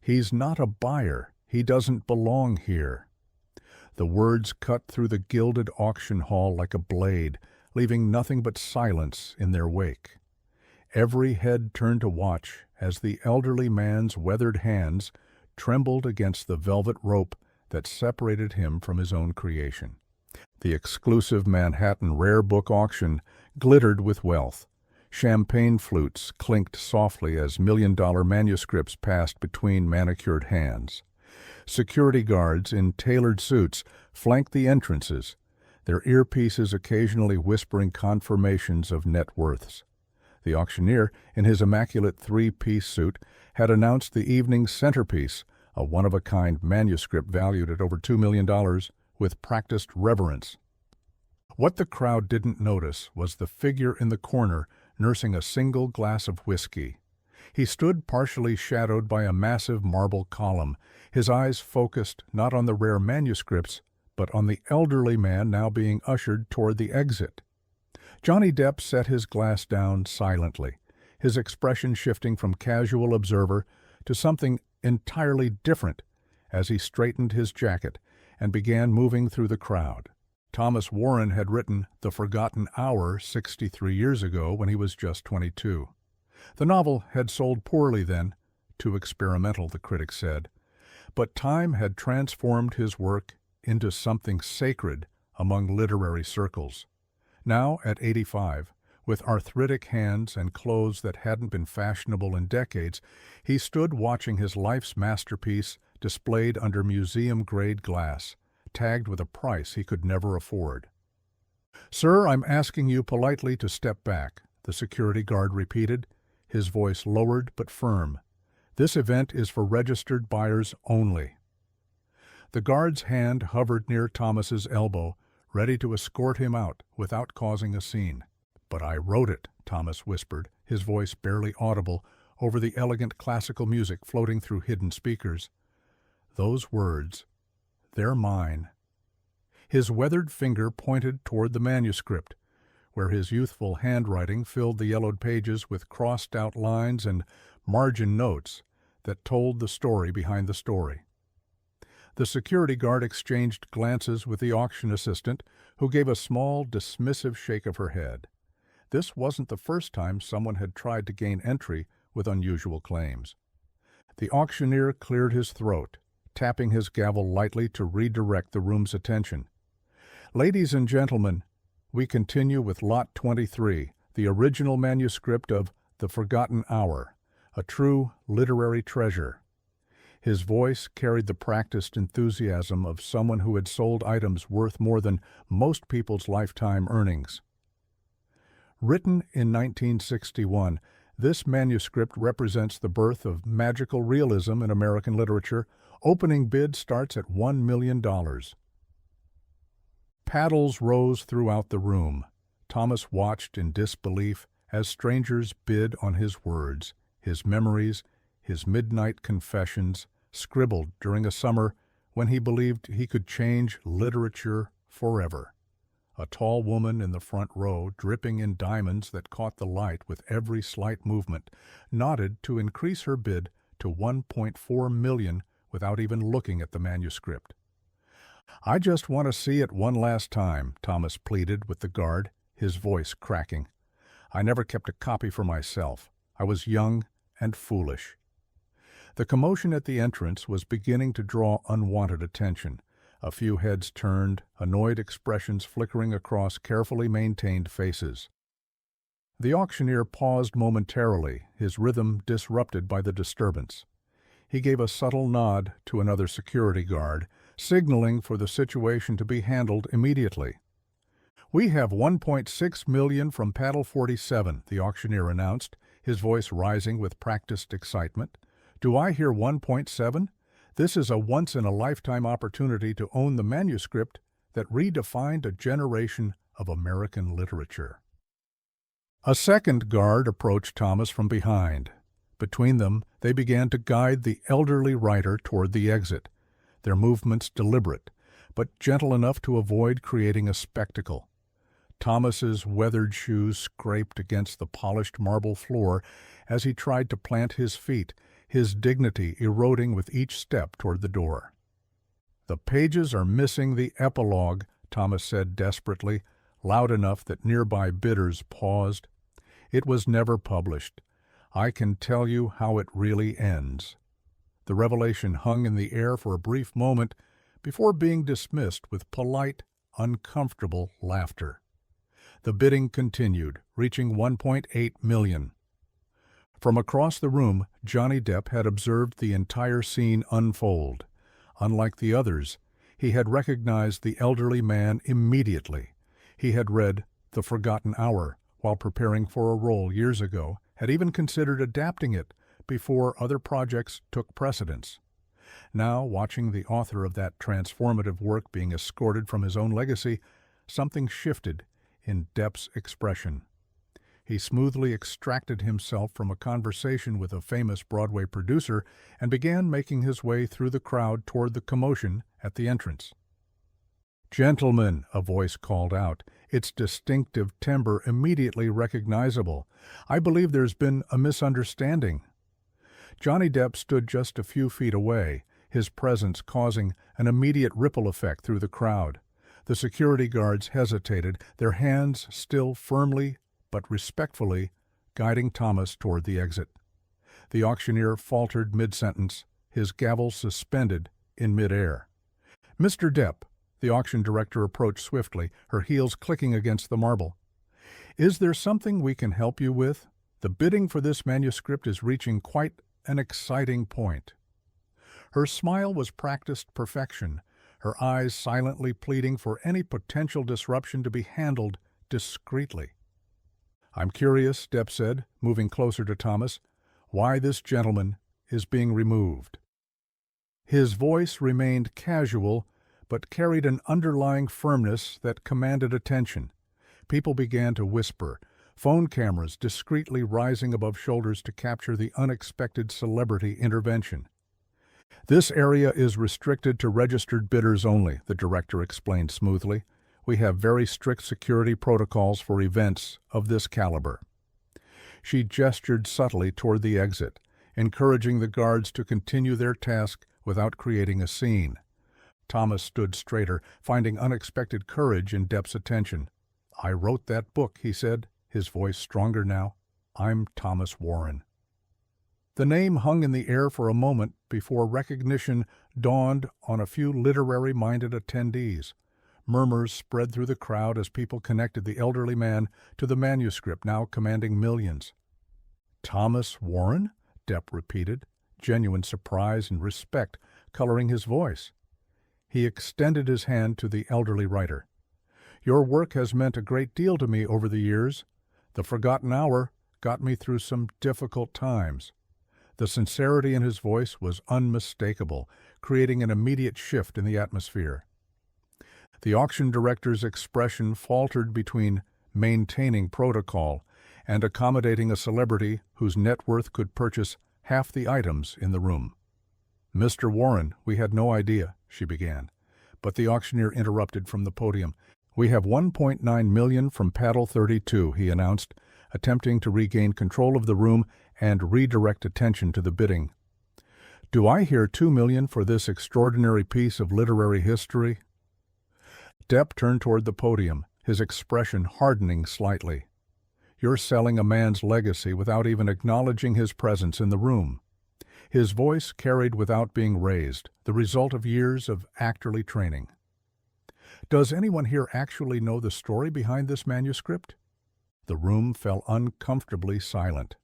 "He's not a buyer. He doesn't belong here." The words cut through the gilded auction hall like a blade, leaving nothing but silence in their wake. Every head turned to watch as the elderly man's weathered hands trembled against the velvet rope that separated him from his own creation. The exclusive Manhattan rare book auction glittered with wealth. Champagne flutes clinked softly as million-dollar manuscripts passed between manicured hands. Security guards in tailored suits flanked the entrances, their earpieces occasionally whispering confirmations of net worths. The auctioneer, in his immaculate three-piece suit, had announced the evening's centerpiece, a one-of-a-kind manuscript valued at over $2 million, with practiced reverence. What the crowd didn't notice was the figure in the corner nursing a single glass of whiskey. He stood partially shadowed by a massive marble column, his eyes focused not on the rare manuscripts, but on the elderly man now being ushered toward the exit. Johnny Depp set his glass down silently, his expression shifting from casual observer to something entirely different as he straightened his jacket and began moving through the crowd. Thomas Warren had written The Forgotten Hour 63 years ago when he was just 22. The novel had sold poorly then, too experimental, the critics said, but time had transformed his work into something sacred among literary circles. Now, at 85, with arthritic hands and clothes that hadn't been fashionable in decades, he stood watching his life's masterpiece displayed under museum-grade glass, tagged with a price he could never afford. "Sir, I'm asking you politely to step back," the security guard repeated, his voice lowered but firm. "This event is for registered buyers only." The guard's hand hovered near Thomas's elbow, ready to escort him out without causing a scene. "But I wrote it," Thomas whispered, his voice barely audible over the elegant classical music floating through hidden speakers. "Those words, they're mine." His weathered finger pointed toward the manuscript, where his youthful handwriting filled the yellowed pages with crossed-out lines and margin notes that told the story behind the story. The security guard exchanged glances with the auction assistant, who gave a small, dismissive shake of her head. This wasn't the first time someone had tried to gain entry with unusual claims. The auctioneer cleared his throat, tapping his gavel lightly to redirect the room's attention. "Ladies and gentlemen, we continue with Lot 23, the original manuscript of The Forgotten Hour, a true literary treasure." His voice carried the practiced enthusiasm of someone who had sold items worth more than most people's lifetime earnings. Written in 1961, this manuscript represents the birth of magical realism in American literature. Opening bid starts at $1 million. Paddles rose throughout the room. Thomas watched in disbelief as strangers bid on his words, his memories, his midnight confessions, scribbled during a summer when he believed he could change literature forever. A tall woman in the front row, dripping in diamonds that caught the light with every slight movement, nodded to increase her bid to $1.4 million without even looking at the manuscript. "I just want to see it one last time," Thomas pleaded with the guard, his voice cracking. "I never kept a copy for myself. I was young and foolish." The commotion at the entrance was beginning to draw unwanted attention. A few heads turned, annoyed expressions flickering across carefully maintained faces. The auctioneer paused momentarily, his rhythm disrupted by the disturbance. He gave a subtle nod to another security guard, signaling for the situation to be handled immediately. "We have $1.6 million from Paddle 47, the auctioneer announced, his voice rising with practiced excitement. "Do I hear 1.7? This is a once-in-a-lifetime opportunity to own the manuscript that redefined a generation of American literature." A second guard approached Thomas from behind. Between them, they began to guide the elderly writer toward the exit, their movements deliberate, but gentle enough to avoid creating a spectacle. Thomas's weathered shoes scraped against the polished marble floor as he tried to plant his feet, his dignity eroding with each step toward the door. "The pages are missing the epilogue," Thomas said desperately, loud enough that nearby bidders paused. "It was never published. I can tell you how it really ends." The revelation hung in the air for a brief moment before being dismissed with polite, uncomfortable laughter. The bidding continued, reaching $1.8 million. From across the room, Johnny Depp had observed the entire scene unfold. Unlike the others, he had recognized the elderly man immediately. He had read The Forgotten Hour while preparing for a role years ago, had even considered adapting it before other projects took precedence. Now, watching the author of that transformative work being escorted from his own legacy, something shifted in Depp's expression. He smoothly extracted himself from a conversation with a famous Broadway producer and began making his way through the crowd toward the commotion at the entrance. "Gentlemen," a voice called out, its distinctive timbre immediately recognizable, "I believe there's been a misunderstanding." Johnny Depp stood just a few feet away, his presence causing an immediate ripple effect through the crowd. The security guards hesitated, their hands still firmly but respectfully guiding Thomas toward the exit. The auctioneer faltered mid-sentence, his gavel suspended in mid-air. "Mr. Depp," the auction director approached swiftly, her heels clicking against the marble. "Is there something we can help you with? The bidding for this manuscript is reaching quite an exciting point." Her smile was practiced perfection, her eyes silently pleading for any potential disruption to be handled discreetly. "I'm curious," Depp said, moving closer to Thomas, "why this gentleman is being removed." His voice remained casual, but carried an underlying firmness that commanded attention. People began to whisper, phone cameras discreetly rising above shoulders to capture the unexpected celebrity intervention. "This area is restricted to registered bidders only," the director explained smoothly. "We have very strict security protocols for events of this caliber." She gestured subtly toward the exit, encouraging the guards to continue their task without creating a scene. Thomas stood straighter, finding unexpected courage in Depp's attention. "I wrote that book," he said, his voice stronger now. "I'm Thomas Warren." The name hung in the air for a moment before recognition dawned on a few literary-minded attendees. Murmurs spread through the crowd as people connected the elderly man to the manuscript now commanding millions. "Thomas Warren?" Depp repeated, genuine surprise and respect coloring his voice. He extended his hand to the elderly writer. "Your work has meant a great deal to me over the years. The Forgotten Hour got me through some difficult times." The sincerity in his voice was unmistakable, creating an immediate shift in the atmosphere. The auction director's expression faltered between maintaining protocol and accommodating a celebrity whose net worth could purchase half the items in the room. "Mr. Warren, we had no idea," she began, but the auctioneer interrupted from the podium. "We have $1.9 million from Paddle 32, he announced, attempting to regain control of the room and redirect attention to the bidding. "Do I hear $2 million for this extraordinary piece of literary history?" Depp turned toward the podium, his expression hardening slightly. "You're selling a man's legacy without even acknowledging his presence in the room." His voice carried without being raised, the result of years of actorly training. "Does anyone here actually know the story behind this manuscript?" The room fell uncomfortably silent.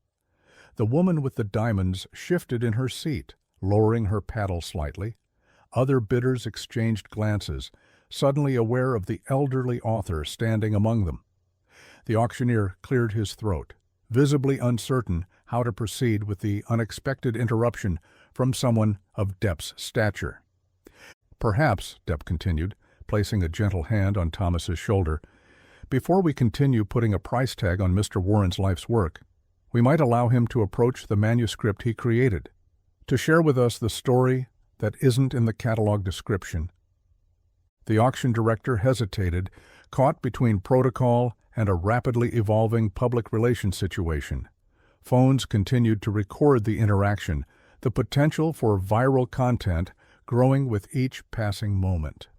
The woman with the diamonds shifted in her seat, lowering her paddle slightly. Other bidders exchanged glances, suddenly aware of the elderly author standing among them. The auctioneer cleared his throat, visibly uncertain how to proceed with the unexpected interruption from someone of Depp's stature. "Perhaps," Depp continued, placing a gentle hand on Thomas's shoulder, "before we continue putting a price tag on Mr. Warren's life's work, we might allow him to approach the manuscript he created, to share with us the story that isn't in the catalog description." The auction director hesitated, caught between protocol and a rapidly evolving public relations situation. Phones continued to record the interaction, the potential for viral content growing with each passing moment.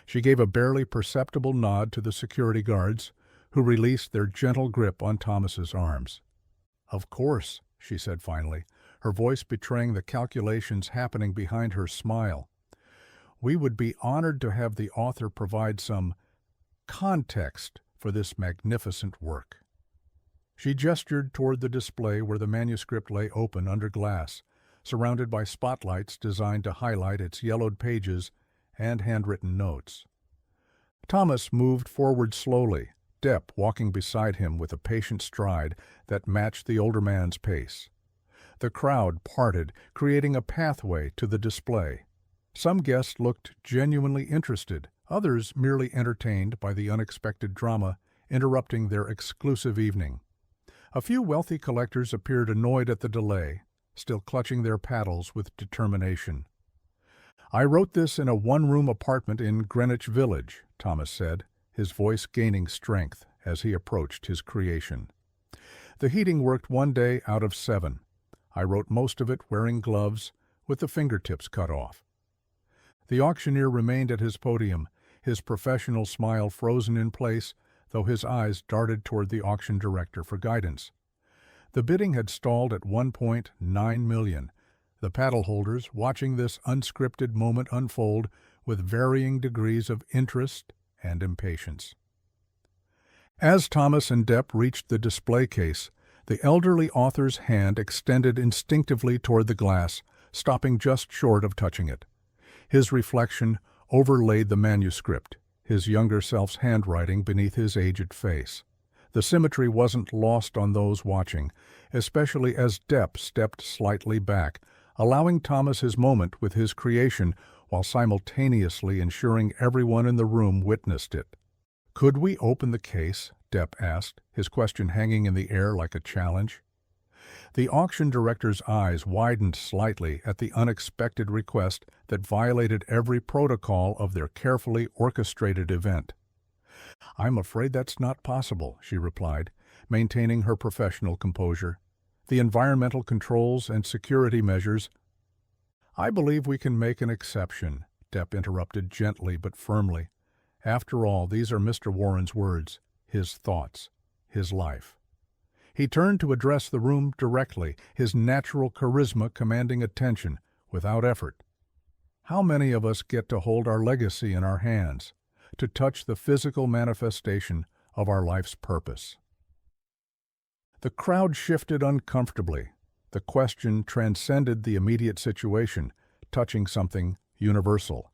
She gave a barely perceptible nod to the security guards, who released their gentle grip on Thomas's arms. "Of course," she said finally, her voice betraying the calculations happening behind her smile. "We would be honored to have the author provide some context for this magnificent work." She gestured toward the display where the manuscript lay open under glass, surrounded by spotlights designed to highlight its yellowed pages and handwritten notes. Thomas moved forward slowly, Depp walking beside him with a patient stride that matched the older man's pace. The crowd parted, creating a pathway to the display. Some guests looked genuinely interested, others merely entertained by the unexpected drama interrupting their exclusive evening. A few wealthy collectors appeared annoyed at the delay, still clutching their paddles with determination. "I wrote this in a one-room apartment in Greenwich Village," Thomas said, his voice gaining strength as he approached his creation. "The heating worked 1 day out of 7. I wrote most of it wearing gloves, with the fingertips cut off." The auctioneer remained at his podium, his professional smile frozen in place, though his eyes darted toward the auction director for guidance. The bidding had stalled at $1.9 million, the paddle holders watching this unscripted moment unfold with varying degrees of interest and impatience. As Thomas and Depp reached the display case, the elderly author's hand extended instinctively toward the glass, stopping just short of touching it. His reflection overlaid the manuscript, his younger self's handwriting beneath his aged face. The symmetry wasn't lost on those watching, especially as Depp stepped slightly back, allowing Thomas his moment with his creation while simultaneously ensuring everyone in the room witnessed it. "Could we open the case?" Depp asked, his question hanging in the air like a challenge. The auction director's eyes widened slightly at the unexpected request that violated every protocol of their carefully orchestrated event. "I'm afraid that's not possible," she replied, maintaining her professional composure. "The environmental controls and security measures—" "I believe we can make an exception," Depp interrupted gently but firmly. "After all, these are Mr. Warren's words, his thoughts, his life." He turned to address the room directly, his natural charisma commanding attention without effort. "How many of us get to hold our legacy in our hands, to touch the physical manifestation of our life's purpose?" The crowd shifted uncomfortably. The question transcended the immediate situation, touching something universal.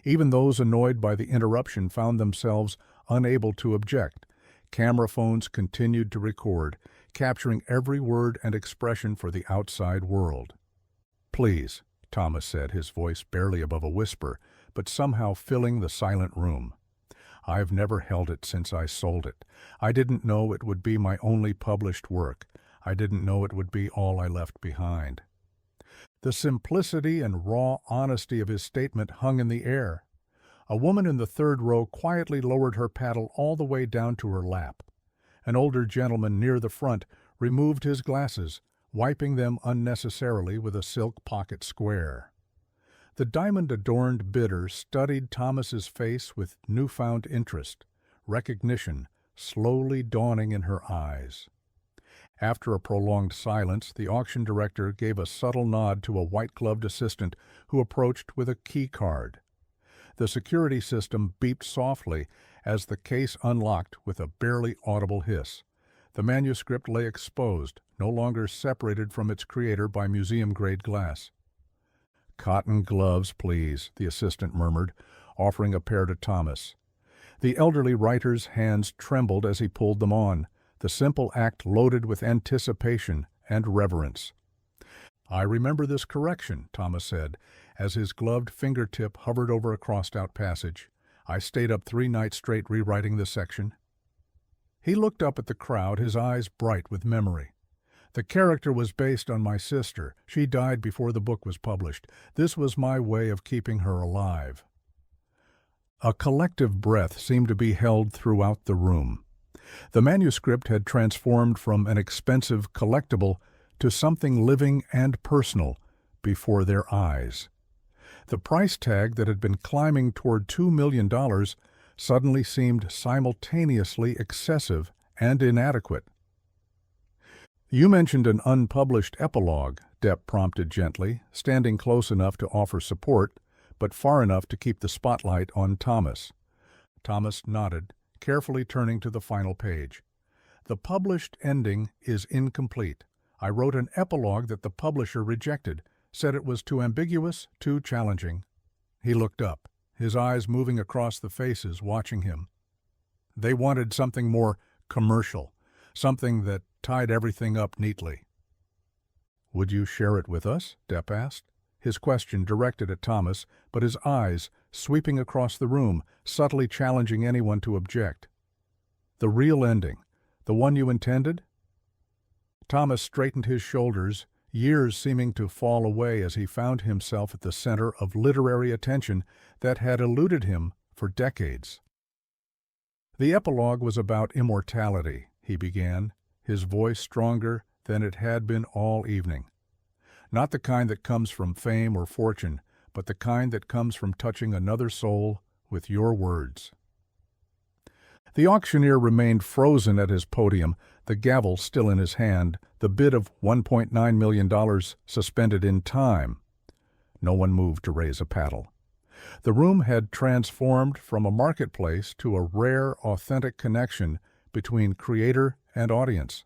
Even those annoyed by the interruption found themselves unable to object. Camera phones continued to record, capturing every word and expression for the outside world. "Please," Thomas said, his voice barely above a whisper, but somehow filling the silent room. "I've never held it since I sold it. I didn't know it would be my only published work. I didn't know it would be all I left behind." The simplicity and raw honesty of his statement hung in the air. A woman in the third row quietly lowered her paddle all the way down to her lap. An older gentleman near the front removed his glasses, wiping them unnecessarily with a silk pocket square. The diamond-adorned bidder studied Thomas's face with newfound interest, recognition slowly dawning in her eyes. After a prolonged silence, the auction director gave a subtle nod to a white-gloved assistant who approached with a key card. The security system beeped softly as the case unlocked with a barely audible hiss. The manuscript lay exposed, no longer separated from its creator by museum-grade glass. "Cotton gloves, please," the assistant murmured, offering a pair to Thomas. The elderly writer's hands trembled as he pulled them on, the simple act loaded with anticipation and reverence. "I remember this correction," Thomas said, as his gloved fingertip hovered over a crossed-out passage. "I stayed up 3 nights straight rewriting this section." He looked up at the crowd, his eyes bright with memory. "The character was based on my sister. She died before the book was published. This was my way of keeping her alive." A collective breath seemed to be held throughout the room. The manuscript had transformed from an expensive collectible to something living and personal, before their eyes. The price tag that had been climbing toward $2 million suddenly seemed simultaneously excessive and inadequate. "You mentioned an unpublished epilogue," Depp prompted gently, standing close enough to offer support, but far enough to keep the spotlight on Thomas. Thomas nodded, carefully turning to the final page. "The published ending is incomplete. I wrote an epilogue that the publisher rejected, said it was too ambiguous, too challenging." He looked up, his eyes moving across the faces watching him. They wanted something more commercial, something that tied everything up neatly. "Would you share it with us?" Depp asked, his question directed at Thomas, but his eyes sweeping across the room, subtly challenging anyone to object. "The real ending, the one you intended?" Thomas straightened his shoulders, years seeming to fall away as he found himself at the center of literary attention that had eluded him for decades. "The epilogue was about immortality," he began, his voice stronger than it had been all evening. "Not the kind that comes from fame or fortune, but the kind that comes from touching another soul with your words." The auctioneer remained frozen at his podium, the gavel still in his hand, the bid of $1.9 million suspended in time. No one moved to raise a paddle. The room had transformed from a marketplace to a rare, authentic connection between creator and audience.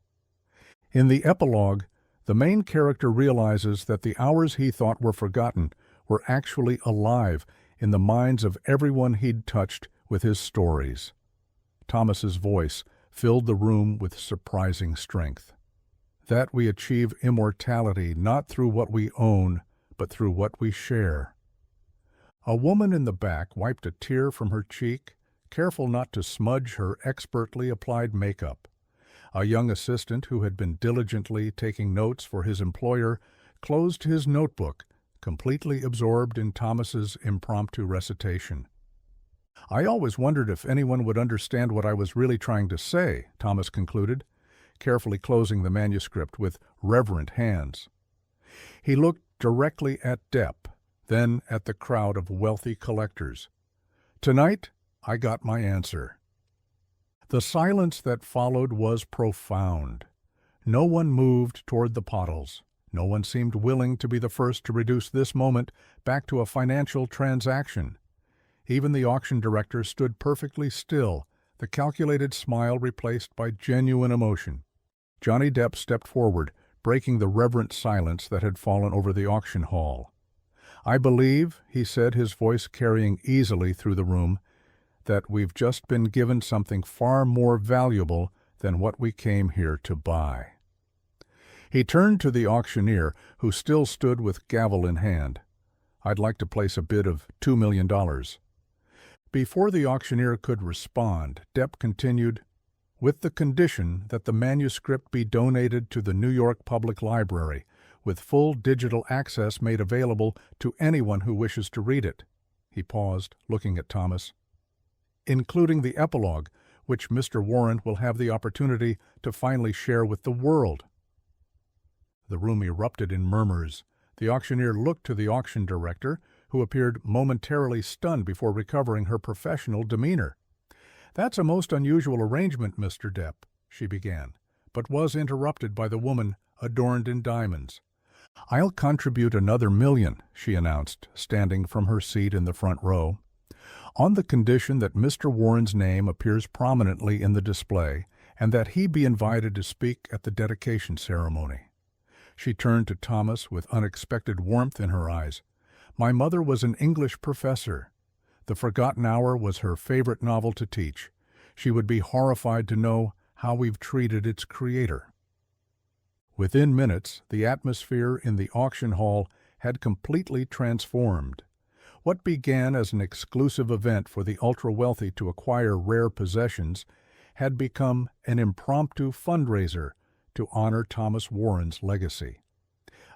In the epilogue, the main character realizes that the hours he thought were forgotten were actually alive in the minds of everyone he'd touched with his stories. Thomas's voice filled the room with surprising strength. "That we achieve immortality not through what we own, but through what we share." A woman in the back wiped a tear from her cheek, careful not to smudge her expertly applied makeup. A young assistant who had been diligently taking notes for his employer closed his notebook, completely absorbed in Thomas's impromptu recitation. "I always wondered if anyone would understand what I was really trying to say," Thomas concluded, carefully closing the manuscript with reverent hands. He looked directly at Depp, then at the crowd of wealthy collectors. "Tonight, I got my answer." The silence that followed was profound. No one moved toward the bottles. No one seemed willing to be the first to reduce this moment back to a financial transaction. Even the auction director stood perfectly still, the calculated smile replaced by genuine emotion. Johnny Depp stepped forward, breaking the reverent silence that had fallen over the auction hall. "I believe," he said, his voice carrying easily through the room, "that we've just been given something far more valuable than what we came here to buy." He turned to the auctioneer, who still stood with gavel in hand. "I'd like to place a bid of $2 million. Before the auctioneer could respond, Depp continued, "With the condition that the manuscript be donated to the New York Public Library, with full digital access made available to anyone who wishes to read it." He paused, looking at Thomas. "Including the epilogue, which Mr. Warren will have the opportunity to finally share with the world." The room erupted in murmurs. The auctioneer looked to the auction director, who appeared momentarily stunned before recovering her professional demeanor. "That's a most unusual arrangement, Mr. Depp," she began, but was interrupted by the woman adorned in diamonds. "I'll contribute another $1 million," she announced, standing from her seat in the front row, "on the condition that Mr. Warren's name appears prominently in the display and that he be invited to speak at the dedication ceremony." She turned to Thomas with unexpected warmth in her eyes. "My mother was an English professor. The Forgotten Hour was her favorite novel to teach. She would be horrified to know how we've treated its creator." Within minutes, the atmosphere in the auction hall had completely transformed. What began as an exclusive event for the ultra-wealthy to acquire rare possessions had become an impromptu fundraiser to honor Thomas Warren's legacy.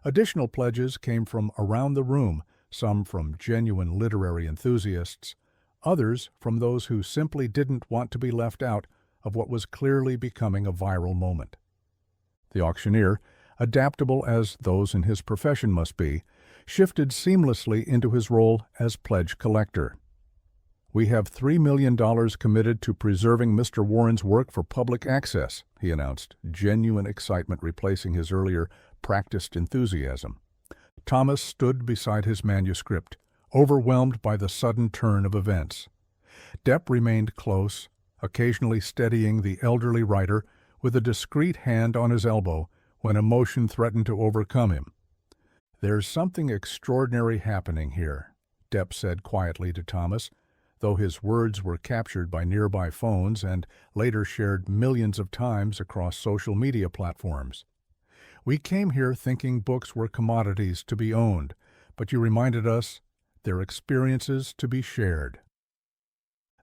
Additional pledges came from around the room, some from genuine literary enthusiasts, others from those who simply didn't want to be left out of what was clearly becoming a viral moment. The auctioneer, adaptable as those in his profession must be, shifted seamlessly into his role as pledge collector. "We have $3 million committed to preserving Mr. Warren's work for public access," he announced, genuine excitement replacing his earlier practiced enthusiasm. Thomas stood beside his manuscript, overwhelmed by the sudden turn of events. Depp remained close, occasionally steadying the elderly writer with a discreet hand on his elbow when emotion threatened to overcome him. "There's something extraordinary happening here," Depp said quietly to Thomas, though his words were captured by nearby phones and later shared millions of times across social media platforms. "We came here thinking books were commodities to be owned, but you reminded us they're experiences to be shared."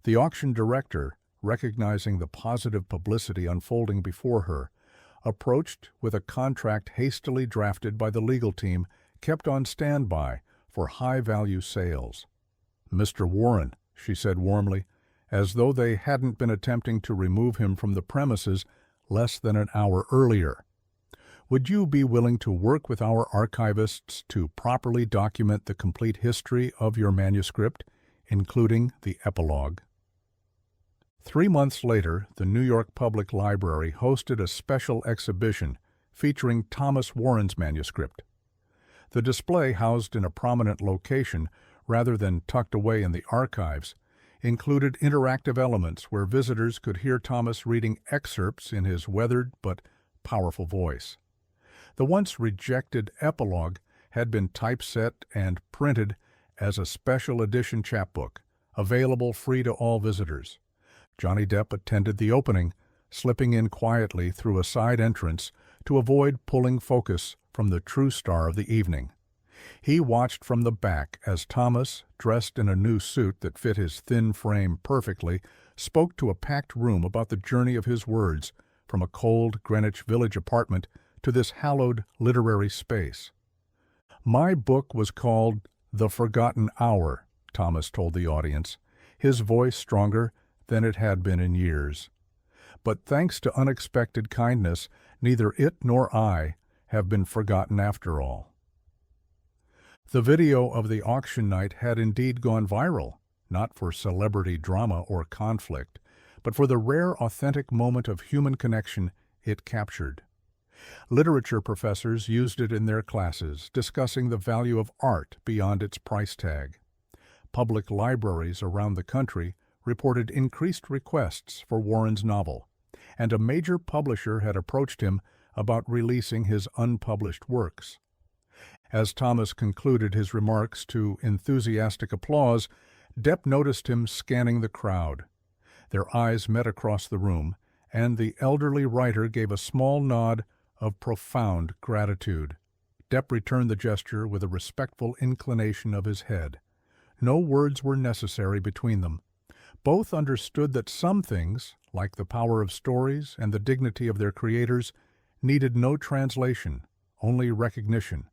The auction director, recognizing the positive publicity unfolding before her, approached with a contract hastily drafted by the legal team kept on standby for high-value sales. "Mr. Warren," she said warmly, as though they hadn't been attempting to remove him from the premises less than an hour earlier, "would you be willing to work with our archivists to properly document the complete history of your manuscript, including the epilogue?" 3 months later, the New York Public Library hosted a special exhibition featuring Thomas Warren's manuscript. The display, housed in a prominent location rather than tucked away in the archives, included interactive elements where visitors could hear Thomas reading excerpts in his weathered but powerful voice. The once rejected epilogue had been typeset and printed as a special edition chapbook, available free to all visitors. Johnny Depp attended the opening, slipping in quietly through a side entrance to avoid pulling focus from the true star of the evening. He watched from the back as Thomas, dressed in a new suit that fit his thin frame perfectly, spoke to a packed room about the journey of his words from a cold Greenwich Village apartment to this hallowed literary space. "My book was called The Forgotten Hour," Thomas told the audience, his voice stronger than it had been in years. "But thanks to unexpected kindness, neither it nor I have been forgotten after all." The video of the auction night had indeed gone viral, not for celebrity drama or conflict, but for the rare authentic moment of human connection it captured. Literature professors used it in their classes, discussing the value of art beyond its price tag. Public libraries around the country reported increased requests for Warren's novel, and a major publisher had approached him about releasing his unpublished works. As Thomas concluded his remarks to enthusiastic applause, Depp noticed him scanning the crowd. Their eyes met across the room, and the elderly writer gave a small nod of profound gratitude. Depp returned the gesture with a respectful inclination of his head. No words were necessary between them. Both understood that some things, like the power of stories and the dignity of their creators, needed no translation, only recognition.